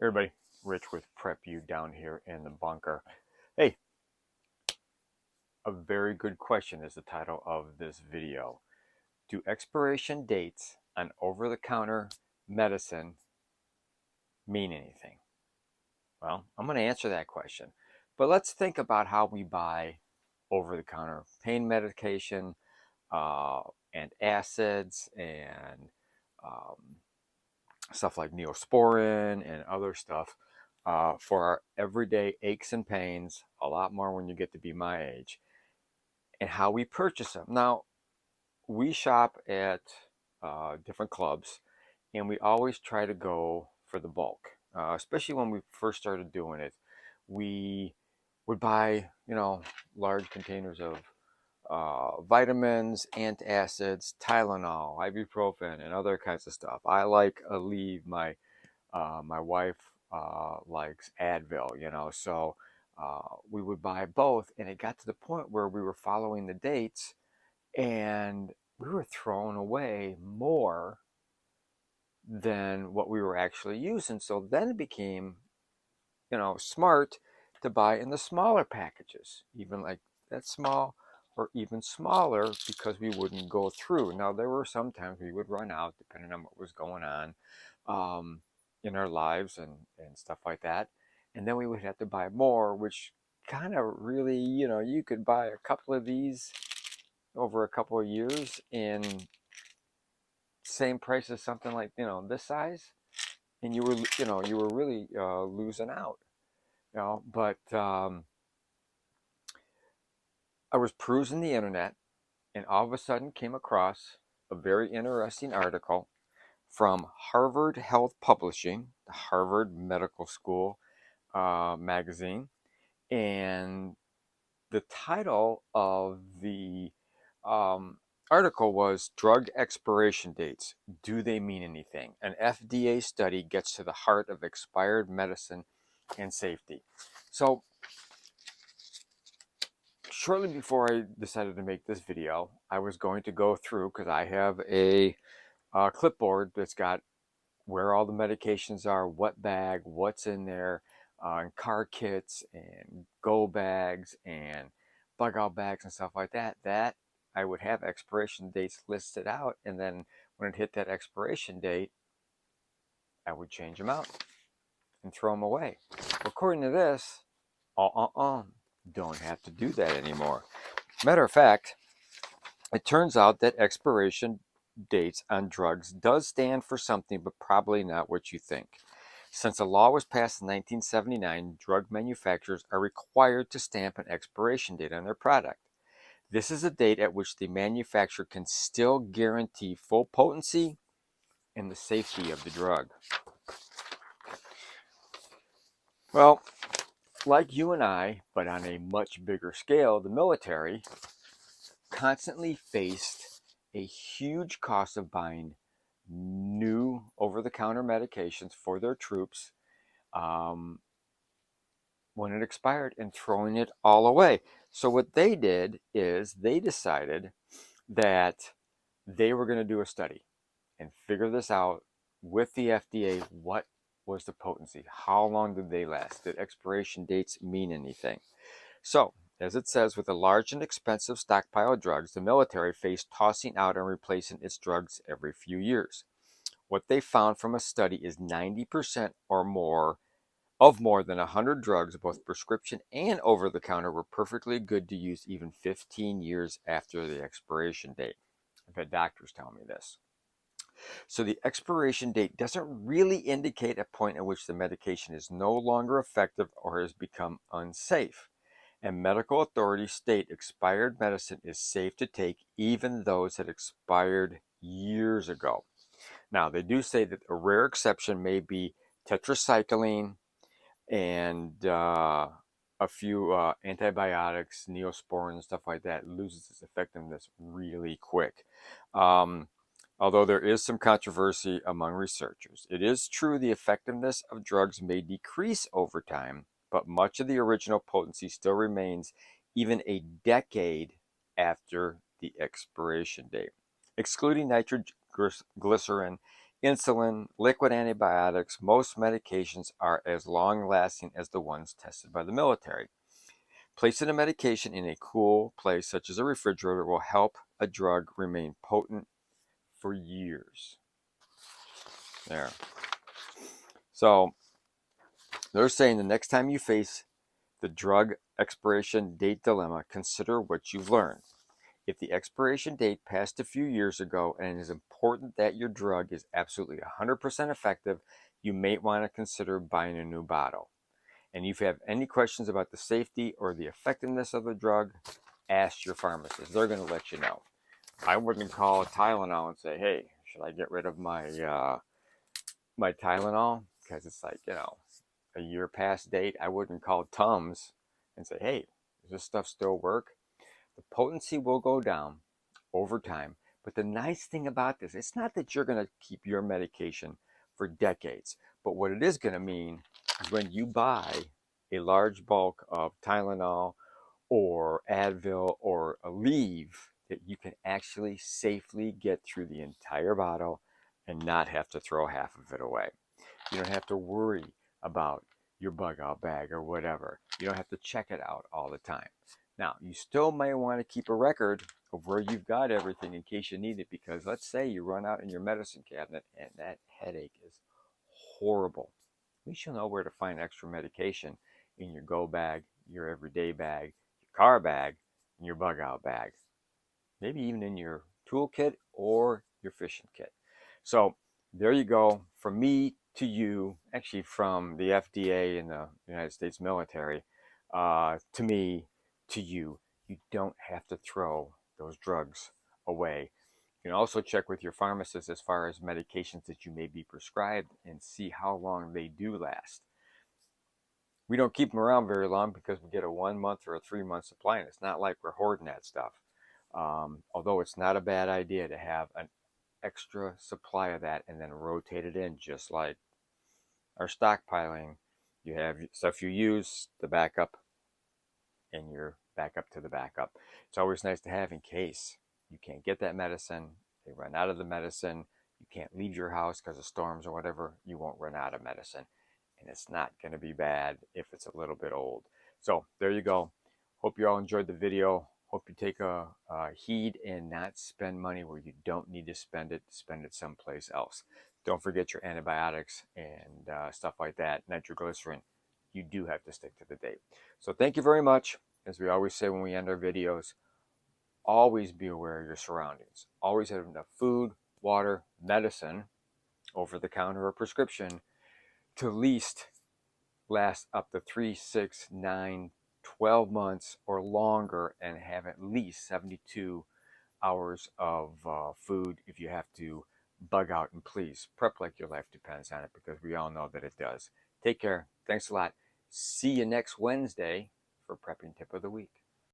Everybody, Rich with Prep You down here in the bunker. Hey, a very good question is the title of this video. Do expiration dates on over-the-counter medicine mean anything? Well, I'm going to answer that question. But let's think about how we buy over-the-counter pain medication, uh, and acids and um, stuff like Neosporin and other stuff for our everyday aches and pains, a lot more when you get to be my age, and how we purchase them. Now, we shop at different clubs, and we always try to go for the bulk, especially when we first started doing it. We would buy, large containers of vitamins, antacids, Tylenol, ibuprofen, and other kinds of stuff. I like Aleve. My wife likes Advil, so we would buy both, and it got to the point where we were following the dates, and we were throwing away more than what we were actually using. So then it became, smart to buy in the smaller packages, even like that small or even smaller, because we wouldn't go through. Now, there were some times we would run out depending on what was going on um, in our lives and stuff like that. And then we would have to buy more, which kind of really, you could buy a couple of these over a couple of years in same price as something like, this size. And you were really losing out, but I was perusing the internet and all of a sudden came across a very interesting article from Harvard Health Publishing, the Harvard Medical School magazine. And the title of the um, article was Drug Expiration Dates. Do they mean anything? An FDA study gets to the heart of expired medicine and safety. So, shortly before I decided to make this video, I was going to go through, because I have a clipboard that's got where all the medications are, what bag, what's in there, and car kits and go bags and bug out bags and stuff like that. That I would have expiration dates listed out, and then when it hit that expiration date, I would change them out and throw them away. According to this, don't have to do that anymore. Matter of fact, it turns out that expiration dates on drugs does stand for something, but probably not what you think. Since a law was passed in 1979, drug manufacturers are required to stamp an expiration date on their product. This is a date at which the manufacturer can still guarantee full potency and the safety of the drug. Well, like you and I, but on a much bigger scale, the military constantly faced a huge cost of buying new over-the-counter medications for their troops um, when it expired and throwing it all away. So what they did is they decided that they were going to do a study and figure this out with the FDA. What was the potency? How long did they last? Did expiration dates mean anything? So, as it says, with a large and expensive stockpile of drugs, the military faced tossing out and replacing its drugs every few years. What they found from a study is 90% or more of more than 100 drugs, both prescription and over the counter, were perfectly good to use even 15 years after the expiration date. I've had doctors tell me this. So the expiration date doesn't really indicate a point at which the medication is no longer effective or has become unsafe. And medical authorities state expired medicine is safe to take, even those that expired years ago. Now, they do say that a rare exception may be tetracycline and a few antibiotics, Neosporin, and stuff like that loses its effectiveness really quick. Although there is some controversy among researchers. It is true the effectiveness of drugs may decrease over time, but much of the original potency still remains even a decade after the expiration date. Excluding nitroglycerin insulin, liquid antibiotics, most medications are as long-lasting as the ones tested by the military. Placing a medication in a cool place, such as a refrigerator, will help a drug remain potent for years. There. So they're saying the next time you face the drug expiration date dilemma, consider what you've learned. If the expiration date passed a few years ago and it is important that your drug is absolutely 100% effective, you may want to consider buying a new bottle. And if you have any questions about the safety or the effectiveness of the drug, ask your pharmacist. They're going to let you know. I wouldn't call Tylenol and say, hey, should I get rid of my Tylenol? Because it's like, a year past date. I wouldn't call Tums and say, hey, does this stuff still work? The potency will go down over time. But the nice thing about this, it's not that you're going to keep your medication for decades. But what it is going to mean is when you buy a large bulk of Tylenol or Advil or Aleve, that you can actually safely get through the entire bottle and not have to throw half of it away. You don't have to worry about your bug out bag or whatever. You don't have to check it out all the time. Now, you still may want to keep a record of where you've got everything in case you need it, because let's say you run out in your medicine cabinet and that headache is horrible. At least you'll know where to find extra medication in your go bag, your everyday bag, your car bag, and your bug out bag. Maybe even in your toolkit or your fishing kit. So there you go. From me to you, actually from the FDA and the United States military, to me, to you, you don't have to throw those drugs away. You can also check with your pharmacist as far as medications that you may be prescribed and see how long they do last. We don't keep them around very long because we get a 1 month or a 3 month supply, and it's not like we're hoarding that stuff. Although it's not a bad idea to have an extra supply of that and then rotate it in, just like our stockpiling. You have stuff you use, the backup, and your backup to the backup. It's always nice to have in case you can't get that medicine, they run out of the medicine, you can't leave your house because of storms or whatever, you won't run out of medicine. And it's not going to be bad if it's a little bit old. So there you go. Hope you all enjoyed the video. Hope you take a heed and not spend money where you don't need to spend it someplace else. Don't forget your antibiotics and stuff like that, nitroglycerin. You do have to stick to the date. So thank you very much. As we always say when we end our videos, always be aware of your surroundings. Always have enough food, water, medicine, over the counter or prescription, to at least last up to 3, 6, 9, 12 months or longer, and have at least 72 hours of food if you have to bug out. And please prep like your life depends on it, because we all know that it does. Take care. Thanks a lot. See you next Wednesday for Prepping Tip of the Week.